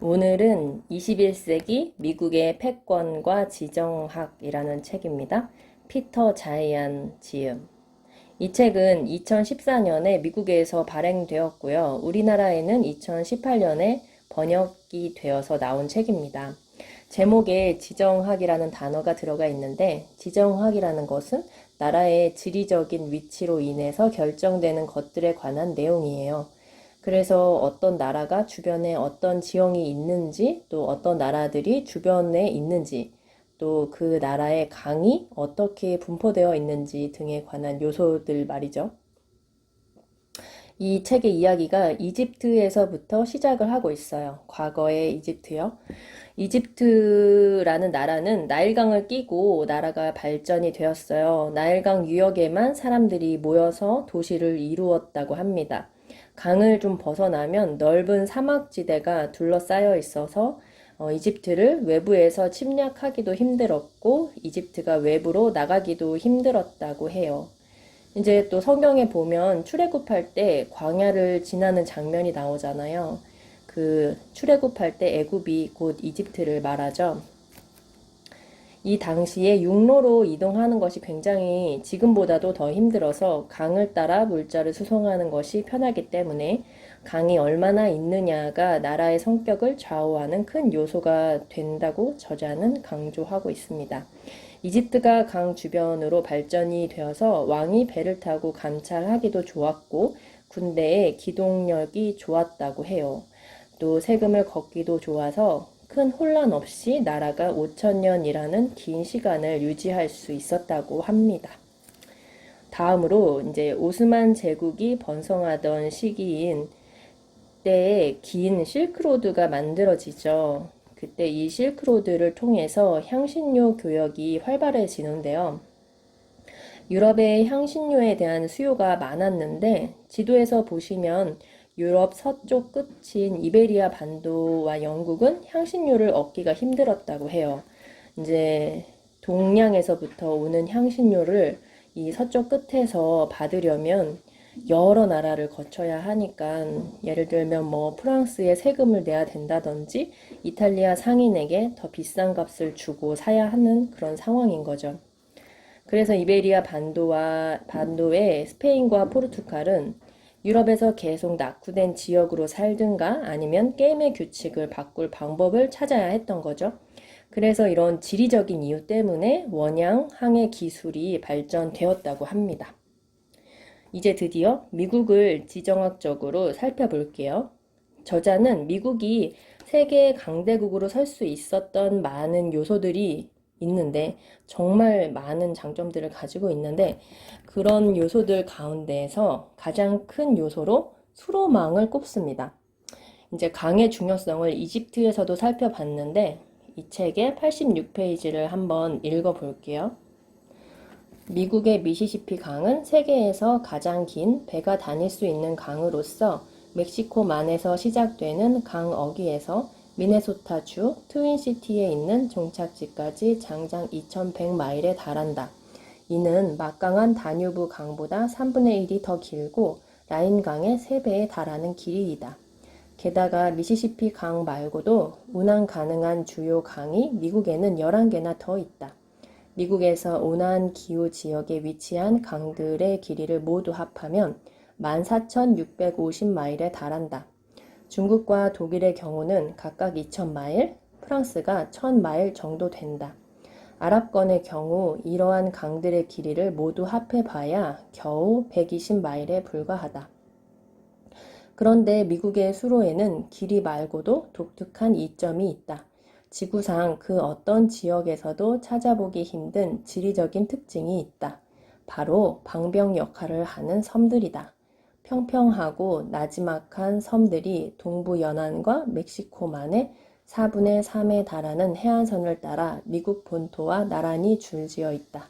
오늘은 21세기 미국의 패권과 지정학이라는 책입니다. 피터 자이안 지음. 이 책은 2014년에 미국에서 발행되었고요. 우리나라에는 2018년에 번역이 되어서 나온 책입니다. 제목에 지정학이라는 단어가 들어가 있는데, 지정학이라는 것은 나라의 지리적인 위치로 인해서 결정되는 것들에 관한 내용이에요. 그래서 어떤 나라가 주변에 어떤 지형이 있는지, 또 어떤 나라들이 주변에 있는지, 또 그 나라의 강이 어떻게 분포되어 있는지 등에 관한 요소들 말이죠. 이 책의 이야기가 이집트에서부터 시작을 하고 있어요. 과거의 이집트요. 이집트라는 나라는 나일강을 끼고 나라가 발전이 되었어요. 나일강 유역에만 사람들이 모여서 도시를 이루었다고 합니다. 강을 좀 벗어나면 넓은 사막지대가 둘러싸여 있어서 이집트를 외부에서 침략하기도 힘들었고 이집트가 외부로 나가기도 힘들었다고 해요. 이제 또 성경에 보면 출애굽할 때 광야를 지나는 장면이 나오잖아요. 그 출애굽할 때 애굽이 곧 이집트를 말하죠. 이 당시에 육로로 이동하는 것이 굉장히 지금보다도 더 힘들어서 강을 따라 물자를 수송하는 것이 편하기 때문에 강이 얼마나 있느냐가 나라의 성격을 좌우하는 큰 요소가 된다고 저자는 강조하고 있습니다. 이집트가 강 주변으로 발전이 되어서 왕이 배를 타고 감찰하기도 좋았고 군대의 기동력이 좋았다고 해요. 또 세금을 걷기도 좋아서 큰 혼란 없이 나라가 5천년이라는 긴 시간을 유지할 수 있었다고 합니다. 다음으로 이제 오스만 제국이 번성하던 시기인 때에 긴 실크로드가 만들어지죠. 그때 이 실크로드를 통해서 향신료 교역이 활발해지는데요. 유럽의 향신료에 대한 수요가 많았는데 지도에서 보시면 유럽 서쪽 끝인 이베리아 반도와 영국은 향신료를 얻기가 힘들었다고 해요. 이제 동양에서부터 오는 향신료를 이 서쪽 끝에서 받으려면 여러 나라를 거쳐야 하니까 예를 들면 뭐 프랑스에 세금을 내야 된다든지 이탈리아 상인에게 더 비싼 값을 주고 사야 하는 그런 상황인 거죠. 그래서 이베리아 반도의 스페인과 포르투갈은 유럽에서 계속 낙후된 지역으로 살든가 아니면 게임의 규칙을 바꿀 방법을 찾아야 했던 거죠. 그래서 이런 지리적인 이유 때문에 원양 항해 기술이 발전되었다고 합니다. 이제 드디어 미국을 지정학적으로 살펴볼게요. 저자는 미국이 세계 강대국으로 설 수 있었던 많은 요소들이 있는데 정말 많은 장점들을 가지고 있는데 그런 요소들 가운데에서 가장 큰 요소로 수로망을 꼽습니다. 이제 강의 중요성을 이집트에서도 살펴봤는데 이 책의 86페이지를 한번 읽어볼게요. 미국의 미시시피 강은 세계에서 가장 긴 배가 다닐 수 있는 강으로서 멕시코만에서 시작되는 강 어귀에서 미네소타주 트윈시티에 있는 종착지까지 장장 2100마일에 달한다. 이는 막강한 다뉴브 강보다 3분의 1이 더 길고 라인강의 3배에 달하는 길이이다. 게다가 미시시피 강 말고도 운항 가능한 주요 강이 미국에는 11개나 더 있다. 미국에서 온화한 기후 지역에 위치한 강들의 길이를 모두 합하면 14,650마일에 달한다. 중국과 독일의 경우는 각각 2,000마일, 프랑스가 1,000마일 정도 된다. 아랍권의 경우 이러한 강들의 길이를 모두 합해봐야 겨우 120마일에 불과하다. 그런데 미국의 수로에는 길이 말고도 독특한 이점이 있다. 지구상 그 어떤 지역에서도 찾아보기 힘든 지리적인 특징이 있다. 바로 방병 역할을 하는 섬들이다. 평평하고 나지막한 섬들이 동부 연안과 멕시코만의 4분의 3에 달하는 해안선을 따라 미국 본토와 나란히 줄지어 있다.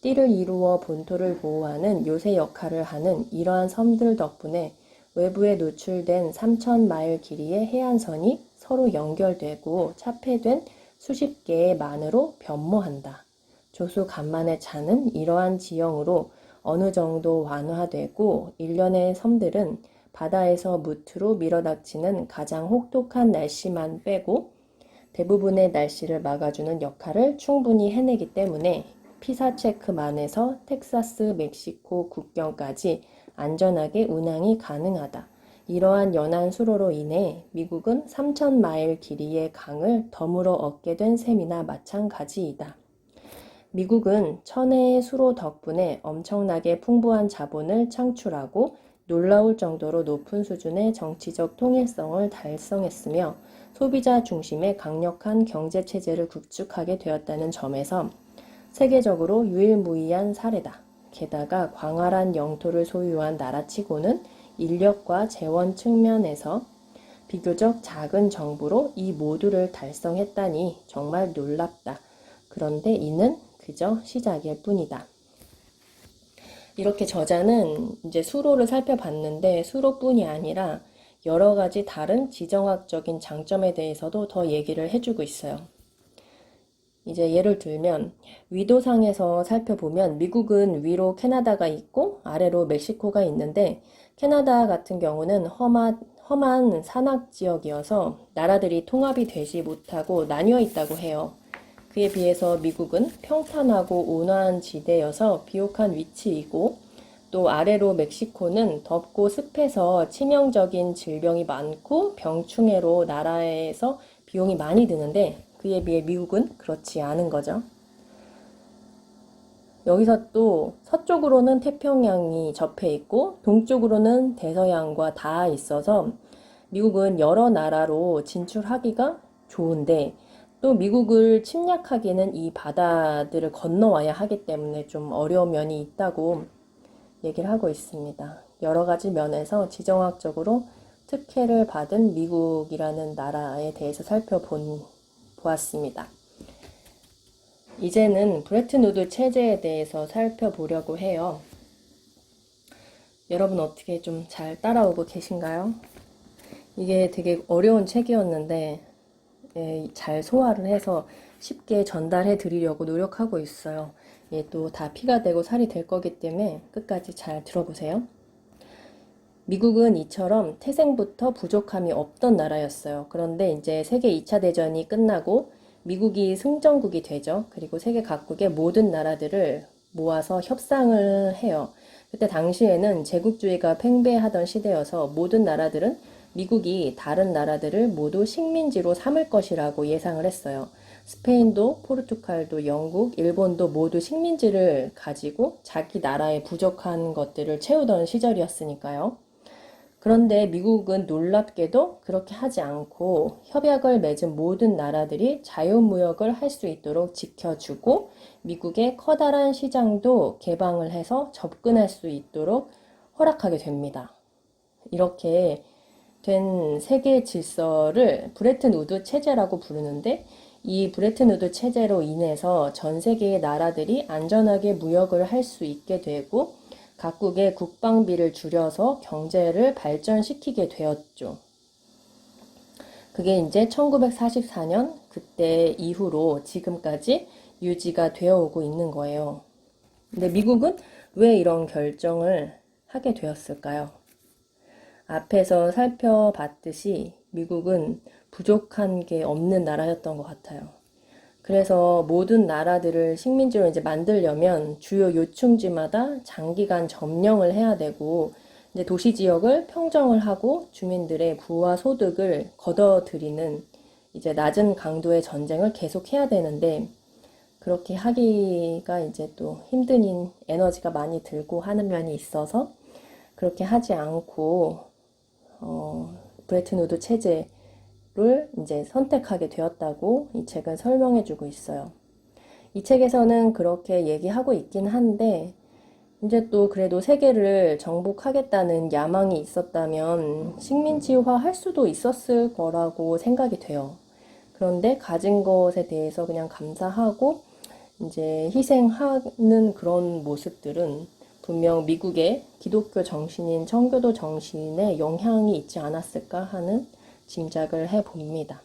띠를 이루어 본토를 보호하는 요새 역할을 하는 이러한 섬들 덕분에 외부에 노출된 3,000마일 길이의 해안선이 서로 연결되고 차폐된 수십 개의 만으로 변모한다. 조수 간만에 차는 이러한 지형으로 어느 정도 완화되고 일련의 섬들은 바다에서 무트로 밀어닥치는 가장 혹독한 날씨만 빼고 대부분의 날씨를 막아주는 역할을 충분히 해내기 때문에 피사체크만에서 텍사스, 멕시코 국경까지 안전하게 운항이 가능하다. 이러한 연안 수로로 인해 미국은 3,000마일 길이의 강을 덤으로 얻게 된 셈이나 마찬가지이다. 미국은 천혜의 수로 덕분에 엄청나게 풍부한 자본을 창출하고 놀라울 정도로 높은 수준의 정치적 통일성을 달성했으며 소비자 중심의 강력한 경제 체제를 구축하게 되었다는 점에서 세계적으로 유일무이한 사례다. 게다가 광활한 영토를 소유한 나라치고는 인력과 재원 측면에서 비교적 작은 정부로 이 모두를 달성했다니 정말 놀랍다. 그런데 이는 그저 시작일 뿐이다. 이렇게 저자는 이제 수로를 살펴봤는데 수로뿐이 아니라 여러 가지 다른 지정학적인 장점에 대해서도 더 얘기를 해주고 있어요. 이제 예를 들면 위도상에서 살펴보면 미국은 위로 캐나다가 있고 아래로 멕시코가 있는데 캐나다 같은 경우는 험한 산악 지역이어서 나라들이 통합이 되지 못하고 나뉘어 있다고 해요. 그에 비해서 미국은 평탄하고 온화한 지대여서 비옥한 위치이고 또 아래로 멕시코는 덥고 습해서 치명적인 질병이 많고 병충해로 나라에서 비용이 많이 드는데 그에 비해 미국은 그렇지 않은 거죠. 여기서 또 서쪽으로는 태평양이 접해 있고 동쪽으로는 대서양과 닿아 있어서 미국은 여러 나라로 진출하기가 좋은데 또 미국을 침략하기에는 이 바다들을 건너와야 하기 때문에 좀 어려운 면이 있다고 얘기를 하고 있습니다. 여러 가지 면에서 지정학적으로 특혜를 받은 미국이라는 나라에 대해서 살펴보았습니다. 이제는 브레튼 우드 체제에 대해서 살펴보려고 해요. 여러분 어떻게 좀 잘 따라오고 계신가요? 이게 되게 어려운 책이었는데 잘 소화를 해서 쉽게 전달해 드리려고 노력하고 있어요. 또 다 피가 되고 살이 될 거기 때문에 끝까지 잘 들어보세요. 미국은 이처럼 태생부터 부족함이 없던 나라였어요. 그런데 이제 세계 2차 대전이 끝나고 미국이 승전국이 되죠. 그리고 세계 각국의 모든 나라들을 모아서 협상을 해요. 그때 당시에는 제국주의가 팽배하던 시대여서 모든 나라들은 미국이 다른 나라들을 모두 식민지로 삼을 것이라고 예상을 했어요. 스페인도, 포르투갈도, 영국, 일본도 모두 식민지를 가지고 자기 나라의 부족한 것들을 채우던 시절이었으니까요. 그런데 미국은 놀랍게도 그렇게 하지 않고 협약을 맺은 모든 나라들이 자유무역을 할 수 있도록 지켜주고 미국의 커다란 시장도 개방을 해서 접근할 수 있도록 허락하게 됩니다. 이렇게 된 세계 질서를 브레튼 우드 체제라고 부르는데 이 브레튼 우드 체제로 인해서 전 세계의 나라들이 안전하게 무역을 할 수 있게 되고 각국의 국방비를 줄여서 경제를 발전시키게 되었죠. 그게 이제 1944년 그때 이후로 지금까지 유지가 되어 오고 있는 거예요. 근데 미국은 왜 이런 결정을 하게 되었을까요? 앞에서 살펴봤듯이 미국은 부족한 게 없는 나라였던 것 같아요. 그래서 모든 나라들을 식민지로 이제 만들려면 주요 요충지마다 장기간 점령을 해야 되고 이제 도시 지역을 평정을 하고 주민들의 부와 소득을 걷어들이는 이제 낮은 강도의 전쟁을 계속해야 되는데 그렇게 하기가 이제 또 힘든 에너지가 많이 들고 하는 면이 있어서 그렇게 하지 않고 브레튼 우드 체제를 이제 선택하게 되었다고 이 책은 설명해주고 있어요. 이 책에서는 그렇게 얘기하고 있긴 한데 이제 또 그래도 세계를 정복하겠다는 야망이 있었다면 식민지화 할 수도 있었을 거라고 생각이 돼요. 그런데 가진 것에 대해서 그냥 감사하고 이제 희생하는 그런 모습들은 분명 미국의 기독교 정신인 청교도 정신에 영향이 있지 않았을까 하는 짐작을 해봅니다.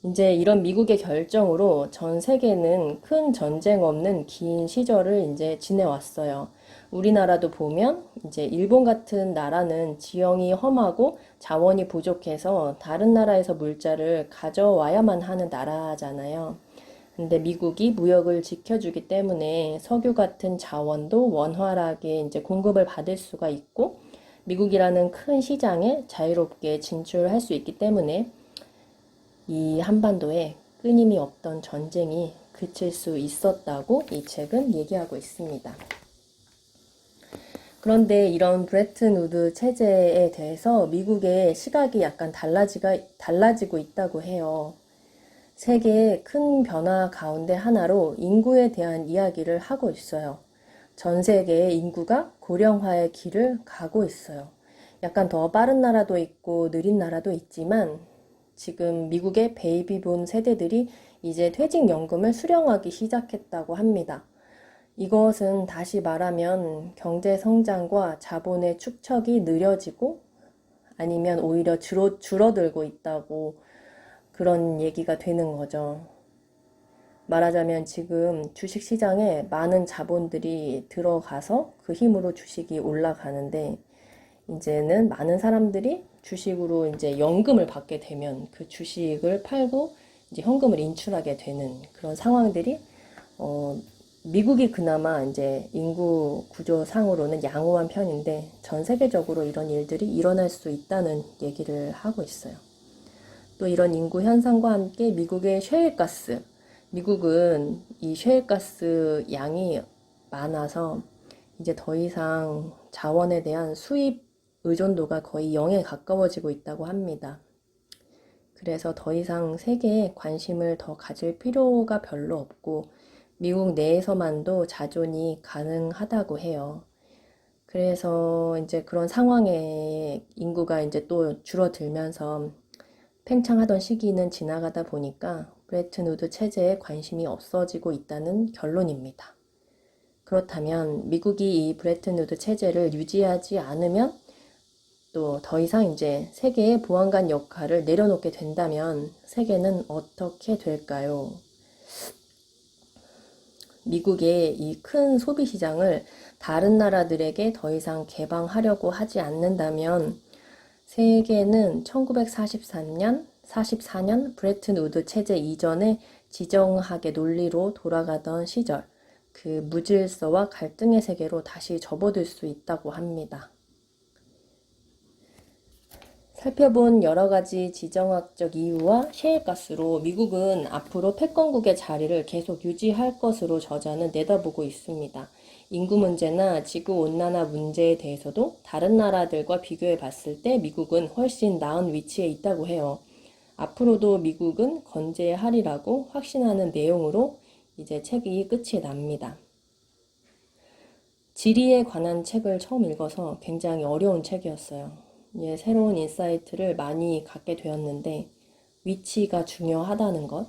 이제 이런 미국의 결정으로 전 세계는 큰 전쟁 없는 긴 시절을 이제 지내왔어요. 우리나라도 보면 이제 일본 같은 나라는 지형이 험하고 자원이 부족해서 다른 나라에서 물자를 가져와야만 하는 나라잖아요. 근데 미국이 무역을 지켜주기 때문에 석유 같은 자원도 원활하게 이제 공급을 받을 수가 있고 미국이라는 큰 시장에 자유롭게 진출할 수 있기 때문에 이 한반도에 끊임이 없던 전쟁이 그칠 수 있었다고 이 책은 얘기하고 있습니다. 그런데 이런 브레튼 우드 체제에 대해서 미국의 시각이 약간 달라지고 있다고 해요. 세계의 큰 변화 가운데 하나로 인구에 대한 이야기를 하고 있어요. 전 세계의 인구가 고령화의 길을 가고 있어요. 약간 더 빠른 나라도 있고 느린 나라도 있지만 지금 미국의 베이비붐 세대들이 이제 퇴직연금을 수령하기 시작했다고 합니다. 이것은 다시 말하면 경제 성장과 자본의 축적이 느려지고 아니면 오히려 줄어들고 있다고 그런 얘기가 되는 거죠. 말하자면 지금 주식시장에 많은 자본들이 들어가서 그 힘으로 주식이 올라가는데 이제는 많은 사람들이 주식으로 이제 연금을 받게 되면 그 주식을 팔고 이제 현금을 인출하게 되는 그런 상황들이 미국이 그나마 이제 인구 구조상으로는 양호한 편인데 전 세계적으로 이런 일들이 일어날 수 있다는 얘기를 하고 있어요. 또 이런 인구 현상과 함께 미국의 셰일가스, 미국은 이 셰일가스 양이 많아서 이제 더 이상 자원에 대한 수입 의존도가 거의 0에 가까워지고 있다고 합니다. 그래서 더 이상 세계에 관심을 더 가질 필요가 별로 없고 미국 내에서만도 자존이 가능하다고 해요. 그래서 이제 그런 상황에 인구가 이제 또 줄어들면서 팽창하던 시기는 지나가다 보니까 브레튼 우드 체제에 관심이 없어지고 있다는 결론입니다. 그렇다면 미국이 이 브레튼 우드 체제를 유지하지 않으면 또 더 이상 이제 세계의 보안관 역할을 내려놓게 된다면 세계는 어떻게 될까요? 미국의 이 큰 소비 시장을 다른 나라들에게 더 이상 개방하려고 하지 않는다면 세계는 1943년, 44년 브레튼 우드 체제 이전의 지정학의 논리로 돌아가던 시절, 그 무질서와 갈등의 세계로 다시 접어들 수 있다고 합니다. 살펴본 여러 가지 지정학적 이유와 셰일가스로 미국은 앞으로 패권국의 자리를 계속 유지할 것으로 저자는 내다보고 있습니다. 인구 문제나 지구온난화 문제에 대해서도 다른 나라들과 비교해 봤을 때 미국은 훨씬 나은 위치에 있다고 해요. 앞으로도 미국은 건재하리라고 확신하는 내용으로 이제 책이 끝이 납니다. 지리에 관한 책을 처음 읽어서 굉장히 어려운 책이었어요. 새로운 인사이트를 많이 갖게 되었는데 위치가 중요하다는 것,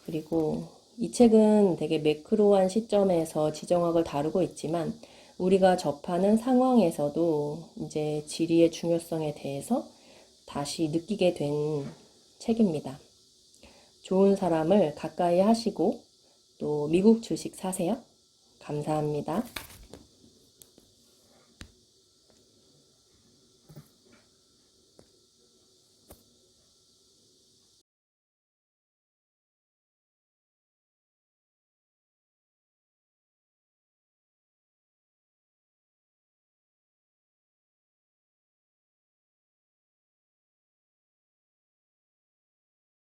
그리고 이 책은 되게 매크로한 시점에서 지정학을 다루고 있지만 우리가 접하는 상황에서도 이제 지리의 중요성에 대해서 다시 느끼게 된 책입니다. 좋은 사람을 가까이 하시고 또 미국 주식 사세요. 감사합니다.